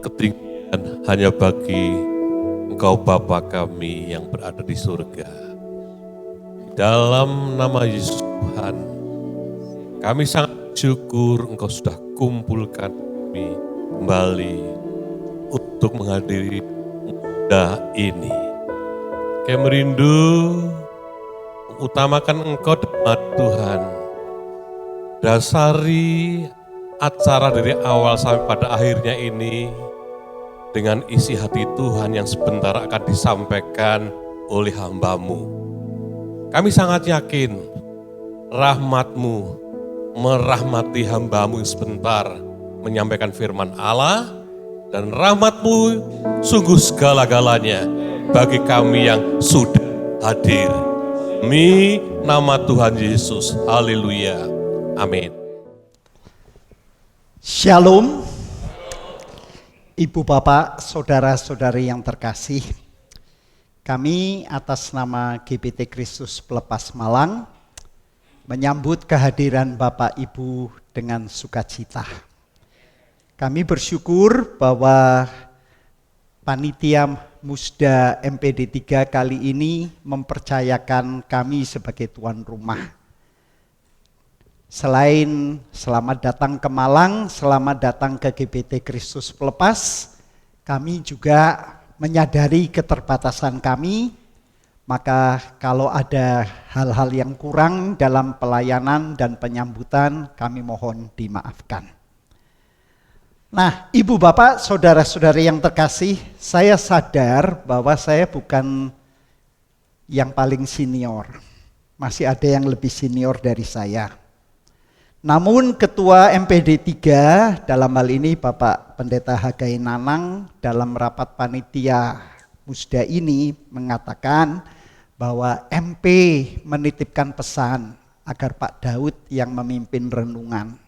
ketinggian hanya bagi Engkau Bapa kami yang berada di surga. Dalam nama Yesus Tuhan, kami sangat bersyukur Engkau sudah kumpulkan kami kembali untuk menghadiri ibadah ini. Kami merindu mengutamakan Engkau dan Tuhan. Dasari acara dari awal sampai pada akhirnya ini dengan isi hati Tuhan yang sebentar akan disampaikan oleh hamba-Mu. Kami sangat yakin rahmat-Mu merahmati hamba-Mu yang sebentar menyampaikan firman Allah, dan rahmat-Mu sungguh segala-galanya bagi kami yang sudah hadir. Demi nama Tuhan Yesus, haleluya, amin. Shalom, Ibu Bapak, Saudara-saudari yang terkasih. Kami atas nama GBT Kristus Pelepas Malang menyambut kehadiran Bapak Ibu dengan sukacita. Kami bersyukur bahwa Panitia Musda MPD 3 kali ini mempercayakan kami sebagai tuan rumah. Selain selamat datang ke Malang, selamat datang ke GBT Kristus Pelepas, kami juga menyadari keterbatasan kami, maka kalau ada hal-hal yang kurang dalam pelayanan dan penyambutan, kami mohon dimaafkan. Nah, Ibu Bapak, Saudara-saudari yang terkasih, saya sadar bahwa saya bukan yang paling senior. Masih ada yang lebih senior dari saya. Namun Ketua MPD 3 dalam hal ini Bapak Pendeta Hagai Nanang dalam rapat panitia musda ini mengatakan bahwa MP menitipkan pesan agar Pak Daud yang memimpin renungan.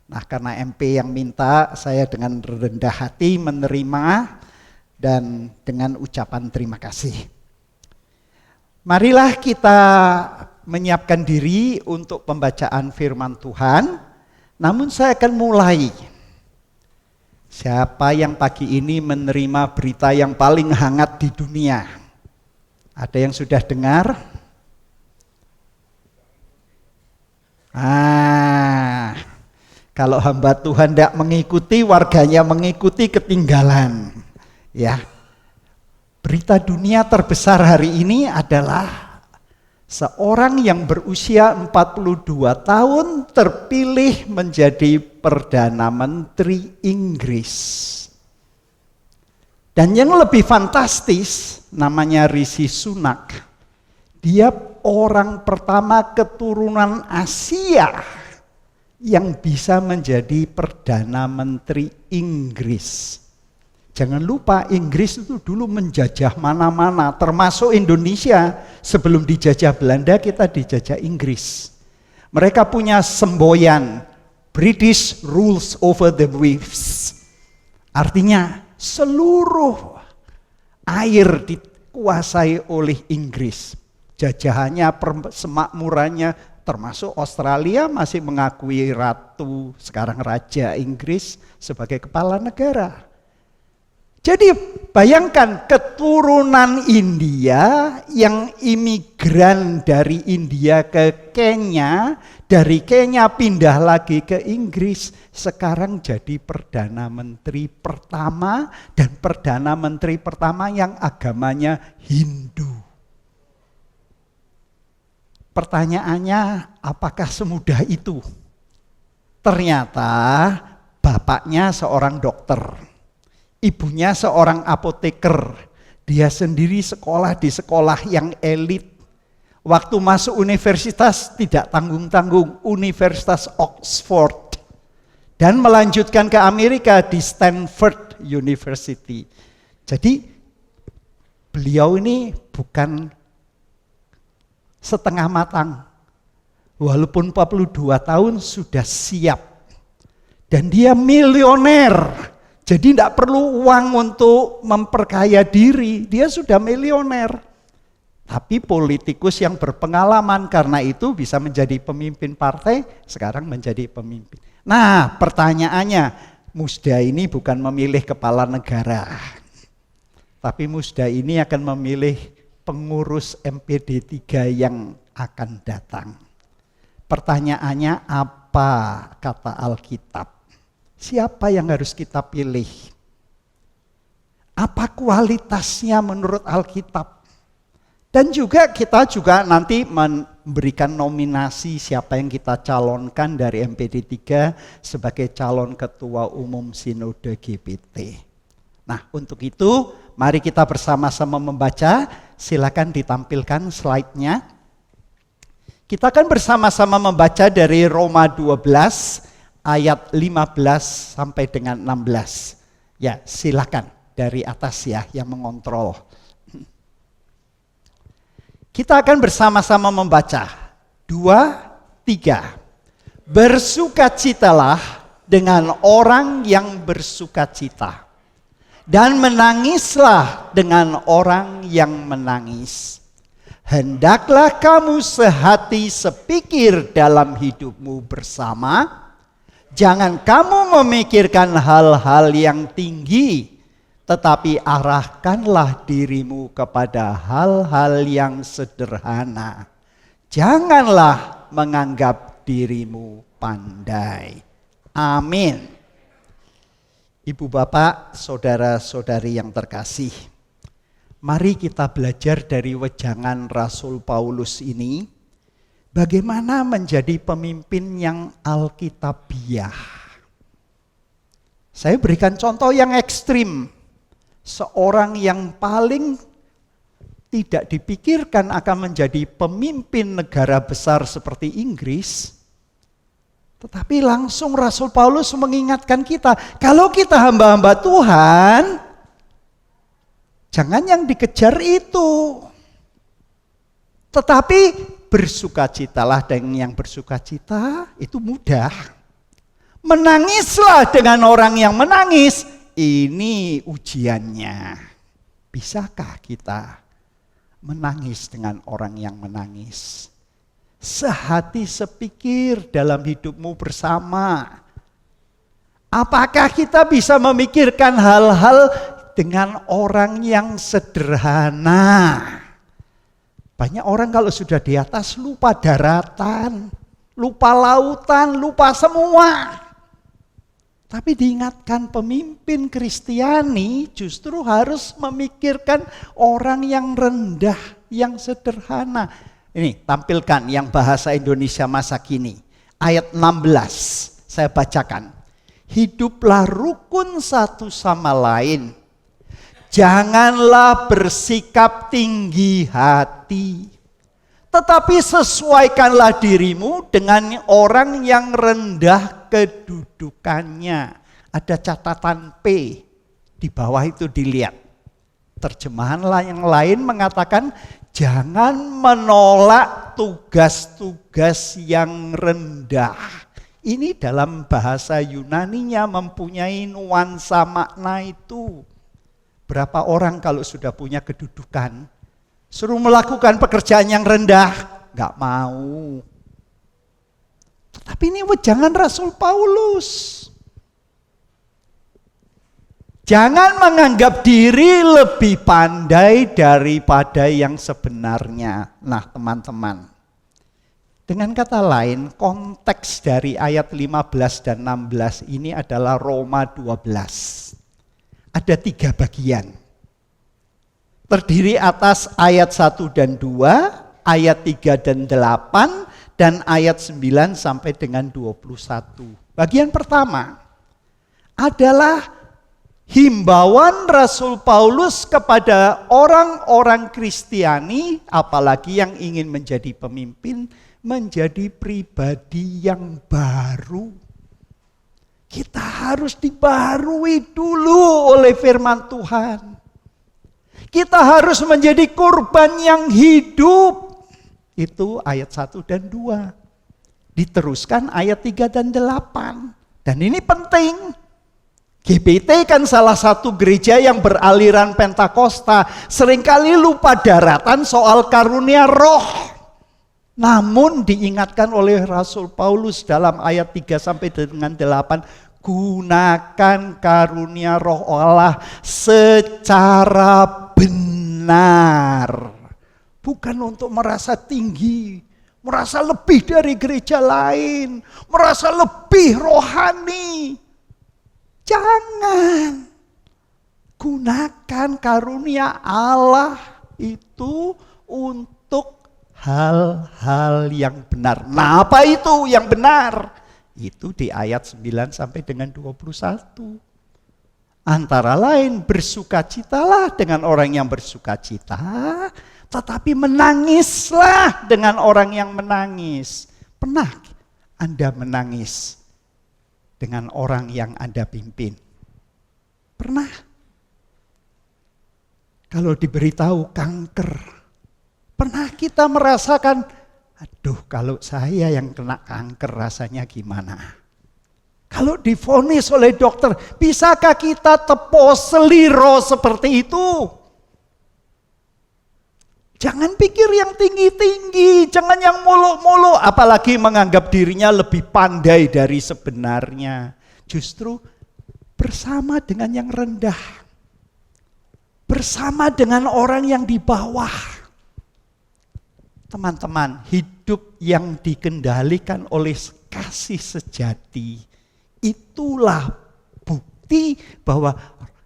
Nah, karena MP yang minta, saya dengan rendah hati menerima dan dengan ucapan terima kasih. Marilah kita menyiapkan diri untuk pembacaan firman Tuhan. Namun saya akan mulai. Siapa yang pagi ini menerima berita yang paling hangat di dunia? Ada yang sudah dengar? Kalau hamba Tuhan tidak mengikuti, warganya mengikuti, ketinggalan. Ya, berita dunia terbesar hari ini adalah seorang yang berusia 42 tahun terpilih menjadi Perdana Menteri Inggris. Dan yang lebih fantastis, namanya Rishi Sunak. Dia orang pertama keturunan Asia yang bisa menjadi Perdana Menteri Inggris. Jangan lupa Inggris itu dulu menjajah mana-mana, termasuk Indonesia. Sebelum dijajah Belanda, kita dijajah Inggris. Mereka punya semboyan, British rules over the waves. Artinya seluruh air dikuasai oleh Inggris. Jajahannya, semakmurannya, termasuk Australia masih mengakui ratu, sekarang Raja Inggris sebagai kepala negara. Jadi bayangkan keturunan India yang imigran dari India ke Kenya, dari Kenya pindah lagi ke Inggris, sekarang jadi Perdana Menteri pertama dan Perdana Menteri pertama yang agamanya Hindu. Pertanyaannya, apakah semudah itu? Ternyata bapaknya seorang dokter, ibunya seorang apoteker, dia sendiri sekolah di sekolah yang elit. Waktu masuk universitas tidak tanggung-tanggung, Universitas Oxford. Dan melanjutkan ke Amerika di Stanford University. Jadi beliau ini bukan setengah matang. Walaupun 42 tahun sudah siap. Dan dia milioner. Jadi tidak perlu uang untuk memperkaya diri. Dia sudah milioner. Tapi politikus yang berpengalaman karena itu bisa menjadi pemimpin partai, sekarang menjadi pemimpin. Nah, pertanyaannya, Musda ini bukan memilih kepala negara, tapi Musda ini akan memilih pengurus MPD 3 yang akan datang. Pertanyaannya, apa kata Alkitab? Siapa yang harus kita pilih? Apa kualitasnya menurut Alkitab? Dan juga kita nanti memberikan nominasi siapa yang kita calonkan dari MPD 3 sebagai calon ketua umum Sinode GPT. Nah, untuk itu mari kita bersama-sama membaca. Silakan ditampilkan slide-nya. Kita akan bersama-sama membaca dari Roma 12 ayat 15 sampai dengan 16. Ya, silakan dari atas ya yang mengontrol. Kita akan bersama-sama membaca. 2, 3. Bersukacitalah dengan orang yang bersukacita. Dan menangislah dengan orang yang menangis. Hendaklah kamu sehati sepikir dalam hidupmu bersama. Jangan kamu memikirkan hal-hal yang tinggi, tetapi arahkanlah dirimu kepada hal-hal yang sederhana. Janganlah menganggap dirimu pandai. Amin. Ibu bapak, saudara-saudari yang terkasih, mari kita belajar dari wejangan Rasul Paulus ini, bagaimana menjadi pemimpin yang alkitabiah. Saya berikan contoh yang ekstrim. Seorang yang paling tidak dipikirkan akan menjadi pemimpin negara besar seperti Inggris, tetapi langsung Rasul Paulus mengingatkan kita, kalau kita hamba-hamba Tuhan, jangan yang dikejar itu, tetapi bersukacitalah dengan yang bersukacita. Itu mudah. Menangislah dengan orang yang menangis. Ini ujiannya. Bisakah kita menangis dengan orang yang menangis? Sehati sepikir dalam hidupmu bersama. Apakah kita bisa memikirkan hal-hal dengan orang yang sederhana? Banyak orang kalau sudah di atas lupa daratan, lupa lautan, lupa semua. Tapi diingatkan pemimpin Kristiani justru harus memikirkan orang yang rendah, yang sederhana. Ini tampilkan yang bahasa Indonesia masa kini. Ayat 16 saya bacakan. Hiduplah rukun satu sama lain. Janganlah bersikap tinggi hati. Tetapi sesuaikanlah dirimu dengan orang yang rendah kedudukannya. Ada catatan P di bawah itu dilihat. Terjemahan yang lain mengatakan jangan menolak tugas-tugas yang rendah. Ini dalam bahasa Yunaninya mempunyai nuansa makna itu. Berapa orang kalau sudah punya kedudukan, suruh melakukan pekerjaan yang rendah, gak mau. Tetapi ini wejangan Rasul Paulus. Jangan menganggap diri lebih pandai daripada yang sebenarnya. Nah teman-teman, dengan kata lain, konteks dari ayat 15 dan 16 ini adalah Roma 12. Ada 3 bagian. Terdiri atas ayat 1 dan 2, ayat 3 dan 8, dan ayat 9 sampai dengan 21. Bagian pertama adalah himbauan Rasul Paulus kepada orang-orang Kristiani, apalagi yang ingin menjadi pemimpin, menjadi pribadi yang baru. Kita harus dibaharui dulu oleh firman Tuhan. Kita harus menjadi korban yang hidup. Itu ayat 1 dan 2. Diteruskan ayat 3 dan 8. Dan ini penting. GPT kan salah satu gereja yang beraliran Pentakosta. Seringkali lupa daratan soal karunia roh. Namun diingatkan oleh Rasul Paulus dalam ayat 3 sampai dengan 8. Gunakan karunia Roh Allah secara benar. Bukan untuk merasa tinggi, merasa lebih dari gereja lain, merasa lebih rohani. Jangan. Gunakan karunia Allah itu untuk hal-hal yang benar. Nah, apa itu yang benar? Itu di ayat 9 sampai dengan 21. Antara lain, bersukacitalah dengan orang yang bersukacita, tetapi menangislah dengan orang yang menangis. Pernah Anda menangis dengan orang yang Anda pimpin? Pernah? Kalau diberitahu kanker, pernah kita merasakan, aduh kalau saya yang kena kanker rasanya gimana? Kalau divonis oleh dokter, bisakah kita tepos seliro seperti itu? Jangan pikir yang tinggi-tinggi, jangan yang muluk-muluk, apalagi menganggap dirinya lebih pandai dari sebenarnya. Justru bersama dengan yang rendah. Bersama dengan orang yang di bawah. Teman-teman, hidup yang dikendalikan oleh kasih sejati, itulah bukti bahwa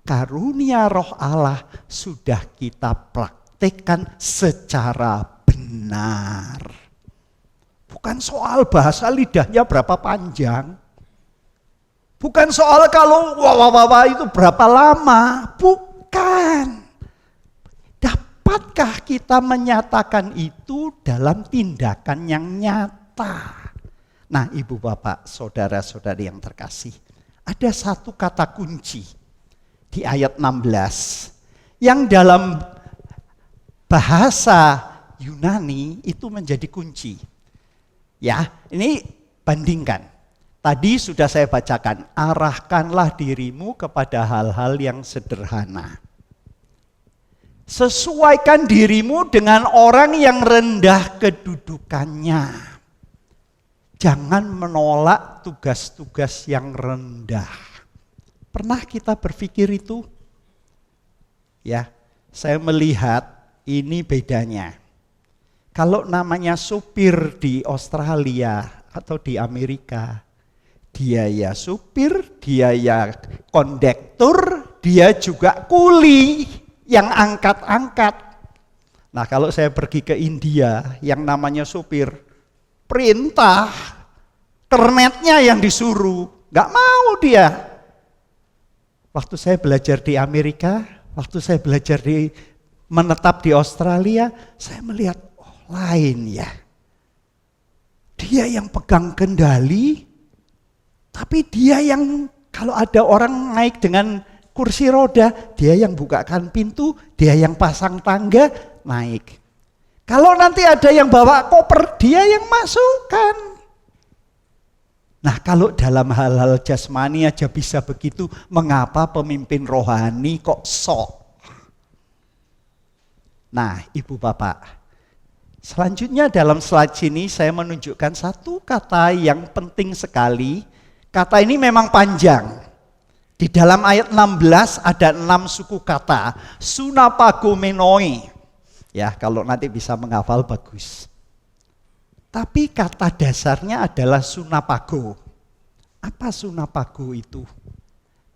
karunia Roh Allah sudah kita praktekkan secara benar. Bukan soal bahasa lidahnya berapa panjang. Bukan soal kalau wah itu berapa lama. Bukan. Dapatkah kita menyatakan itu dalam tindakan yang nyata? Nah, ibu bapak, saudara-saudari yang terkasih, ada satu kata kunci di ayat 16 yang dalam bahasa Yunani itu menjadi kunci. Ya, ini bandingkan. Tadi sudah saya bacakan, arahkanlah dirimu kepada hal-hal yang sederhana. Sesuaikan dirimu dengan orang yang rendah kedudukannya. Jangan menolak tugas-tugas yang rendah. Pernah kita berpikir itu? Ya, saya melihat ini bedanya. Kalau namanya supir di Australia atau di Amerika, dia ya supir, dia ya kondektur, dia juga kuli yang angkat-angkat. Nah, kalau saya pergi ke India yang namanya supir, perintah, kernetnya yang disuruh, gak mau dia. Waktu saya belajar di Amerika, waktu saya belajar menetap di Australia, saya melihat lain ya. Dia yang pegang kendali, tapi dia yang kalau ada orang naik dengan kursi roda, dia yang bukakan pintu, dia yang pasang tangga, naik. Kalau nanti ada yang bawa koper, dia yang masukkan. Nah, kalau dalam hal-hal jasmani aja bisa begitu, mengapa pemimpin rohani kok sok? Nah, ibu bapak, selanjutnya dalam slide sini saya menunjukkan satu kata yang penting sekali. Kata ini memang panjang. Di dalam ayat 16 ada 6 suku kata. Sunapagomenoi. Ya, kalau nanti bisa menghafal bagus. Tapi kata dasarnya adalah sunapago. Apa sunapago itu?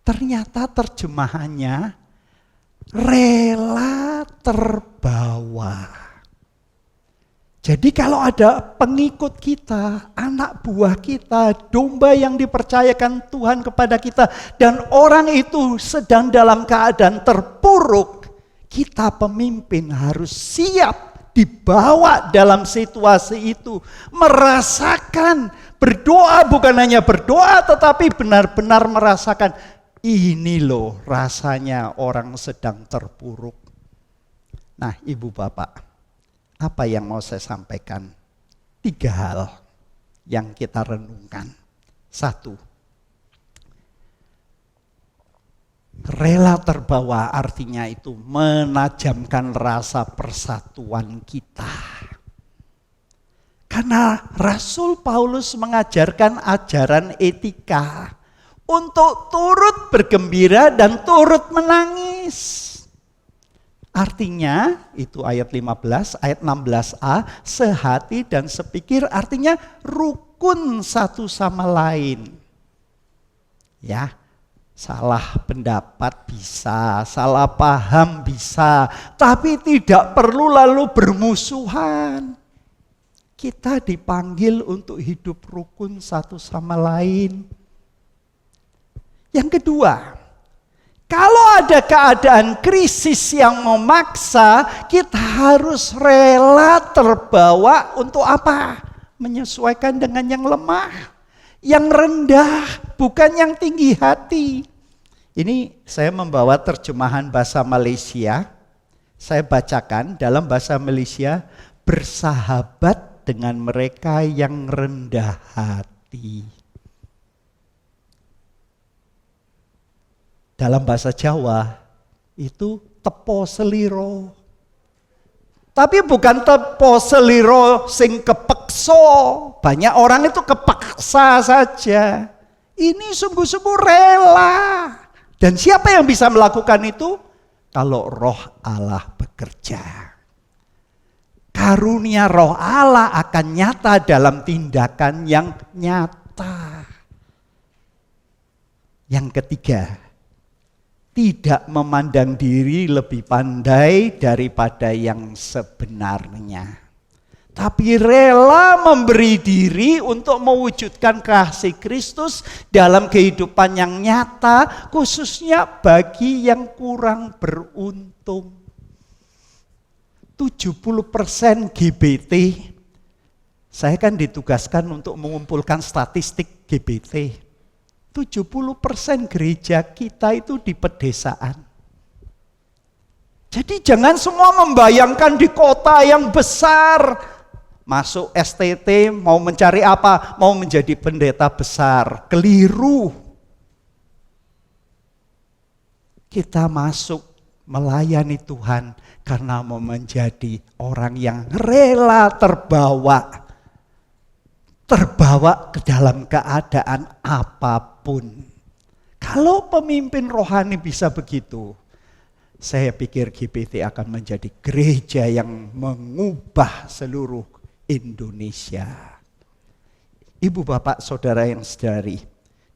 Ternyata terjemahannya rela terbawa. Jadi kalau ada pengikut kita, anak buah kita, domba yang dipercayakan Tuhan kepada kita, dan orang itu sedang dalam keadaan terpuruk, kita pemimpin harus siap dibawa dalam situasi itu. Merasakan, berdoa bukan hanya berdoa, tetapi benar-benar merasakan, ini loh rasanya orang sedang terpuruk. Nah, ibu bapak, apa yang mau saya sampaikan? 3 hal yang kita renungkan. 1, rela terbawa artinya itu menajamkan rasa persatuan kita. Karena Rasul Paulus mengajarkan ajaran etika untuk turut bergembira dan turut menangis. Artinya, itu ayat 15, ayat 16a, sehati dan sepikir, artinya rukun satu sama lain. Ya, salah pendapat bisa, salah paham bisa, tapi tidak perlu lalu bermusuhan. Kita dipanggil untuk hidup rukun satu sama lain. Yang kedua, kalau ada keadaan krisis yang memaksa, kita harus rela terbawa untuk apa? Menyesuaikan dengan yang lemah, yang rendah, bukan yang tinggi hati. Ini saya membawa terjemahan bahasa Malaysia. Saya bacakan dalam bahasa Malaysia, bersahabat dengan mereka yang rendah hati. Dalam bahasa Jawa itu tepo seliro. Tapi bukan tepo seliro sing kepekso. Banyak orang itu kepaksa saja. Ini sungguh-sungguh rela. Dan siapa yang bisa melakukan itu? Kalau Roh Allah bekerja. Karunia Roh Allah akan nyata dalam tindakan yang nyata. Yang ketiga, tidak memandang diri lebih pandai daripada yang sebenarnya. Tapi rela memberi diri untuk mewujudkan kasih Kristus dalam kehidupan yang nyata, khususnya bagi yang kurang beruntung. 70% GBT, saya kan ditugaskan untuk mengumpulkan statistik GBT. 70% gereja kita itu di pedesaan. Jadi jangan semua membayangkan di kota yang besar. Masuk STT mau mencari apa? Mau menjadi pendeta besar. Keliru. Kita masuk melayani Tuhan karena mau menjadi orang yang rela terbawa ke dalam keadaan apapun. Kalau pemimpin rohani bisa begitu, saya pikir GBT akan menjadi gereja yang mengubah seluruh Indonesia. Ibu, bapak, saudara yang sedari,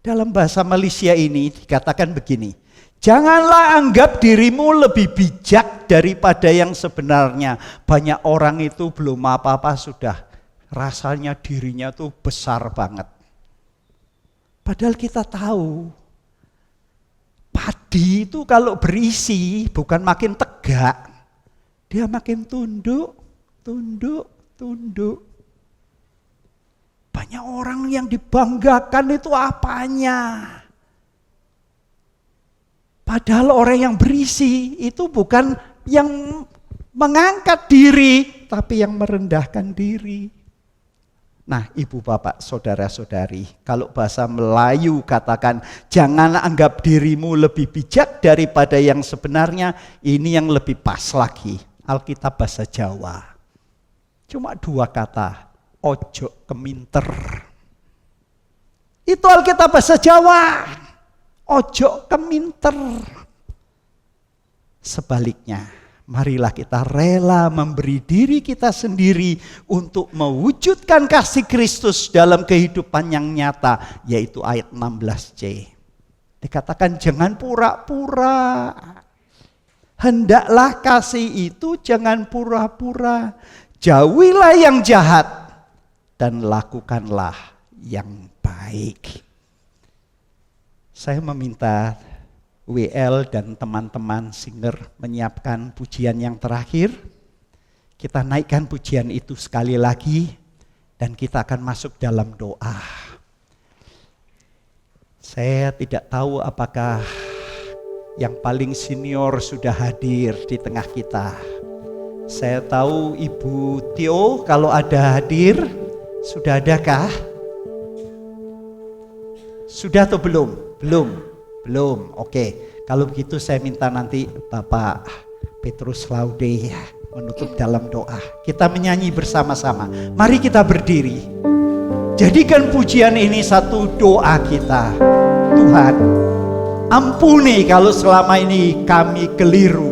dalam bahasa Malaysia ini dikatakan begini, janganlah anggap dirimu lebih bijak daripada yang sebenarnya. Banyak orang itu belum apa-apa sudah rasanya dirinya tuh besar banget. Padahal kita tahu, padi itu kalau berisi bukan makin tegak, dia makin tunduk. Banyak orang yang dibanggakan itu apanya. Padahal orang yang berisi itu bukan yang mengangkat diri, tapi yang merendahkan diri. Nah, ibu, bapak, saudara-saudari, kalau bahasa Melayu katakan, jangan anggap dirimu lebih bijak daripada yang sebenarnya, ini yang lebih pas lagi. Alkitab bahasa Jawa. Cuma 2 kata, ojo keminter. Itu Alkitab bahasa Jawa. Ojo keminter. Sebaliknya, marilah kita rela memberi diri kita sendiri untuk mewujudkan kasih Kristus dalam kehidupan yang nyata, yaitu ayat 16c. Dikatakan jangan pura-pura. Hendaklah kasih itu jangan pura-pura. Jauhilah yang jahat dan lakukanlah yang baik. Saya meminta WL dan teman-teman singer menyiapkan pujian yang terakhir. Kita naikkan pujian itu sekali lagi dan kita akan masuk dalam doa. Saya tidak tahu apakah yang paling senior sudah hadir di tengah kita. Saya tahu Ibu Tio kalau ada hadir, sudah adakah? Sudah atau belum? Belum. Oke. Kalau begitu saya minta nanti Bapak Petrus Laude menutup dalam doa. Kita menyanyi bersama-sama. Mari kita berdiri. Jadikan pujian ini satu doa kita. Tuhan, ampuni kalau selama ini kami keliru.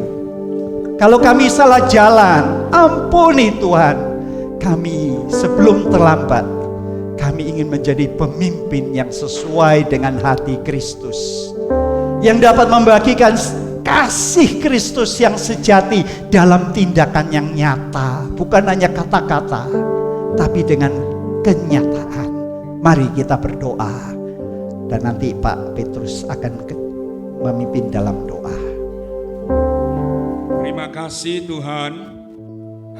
Kalau kami salah jalan, ampuni Tuhan. Kami sebelum terlambat, kami ingin menjadi pemimpin yang sesuai dengan hati Kristus, yang dapat membagikan kasih Kristus yang sejati dalam tindakan yang nyata, bukan hanya kata-kata, tapi dengan kenyataan. Mari kita berdoa, dan nanti Pak Petrus akan memimpin dalam doa. Terima kasih Tuhan,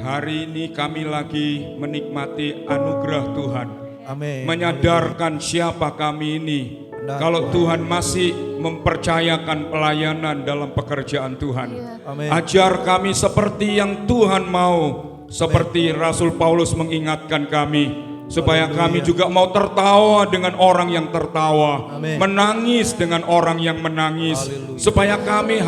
hari ini kami lagi menikmati anugerah Tuhan. Amin. Menyadarkan siapa kami ini. Kalau Tuhan masih mempercayakan pelayanan dalam pekerjaan Tuhan. Amin. Ajar kami seperti yang Tuhan mau. Seperti Rasul Paulus mengingatkan kami. Supaya kami juga mau tertawa dengan orang yang tertawa. Amin. Menangis dengan orang yang menangis. Supaya kami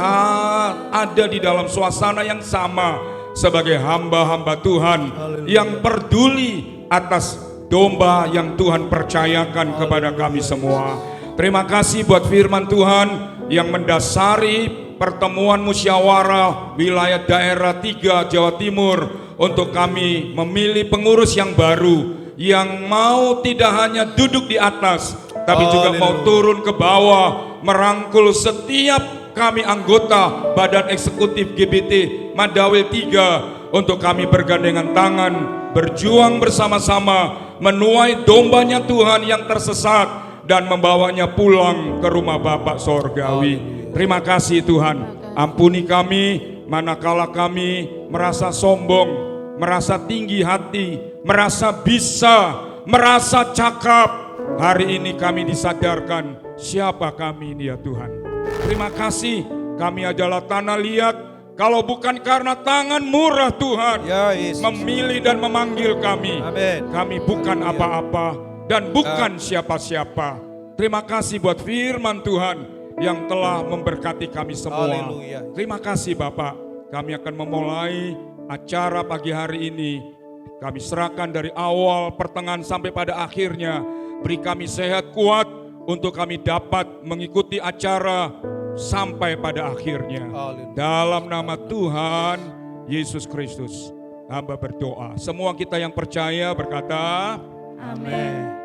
ada di dalam suasana yang sama. Sebagai hamba-hamba Tuhan. Yang peduli atas domba yang Tuhan percayakan kepada kami semua. Terima kasih buat firman Tuhan yang mendasari pertemuan musyawarah wilayah daerah 3 Jawa Timur untuk kami memilih pengurus yang baru yang mau tidak hanya duduk di atas tapi juga mau turun ke bawah, merangkul setiap kami anggota Badan Eksekutif GBT Madawil 3 untuk kami bergandengan tangan berjuang bersama-sama menuai dombanya Tuhan yang tersesat dan membawanya pulang ke rumah Bapa Sorgawi. Terima kasih Tuhan, ampuni kami manakala kami merasa sombong, merasa tinggi hati, merasa bisa, merasa cakap. Hari ini kami disadarkan siapa kami ini ya Tuhan. Terima kasih, kami adalah tanah liat. Kalau bukan karena tangan murah Tuhan Ya, Yesus. memilih dan memanggil kami, Amin. kami bukan apa-apa dan bukan siapa-siapa. Terima kasih buat firman Tuhan yang telah memberkati kami semua. Haleluya. Terima kasih Bapak. Kami akan memulai acara pagi hari ini. Kami serahkan dari awal, pertengahan sampai pada akhirnya. Beri kami sehat kuat untuk kami dapat mengikuti acara sampai pada akhirnya. Haleluya. Dalam nama Tuhan Yesus Kristus, hamba berdoa. Semua kita yang percaya berkata, Amin.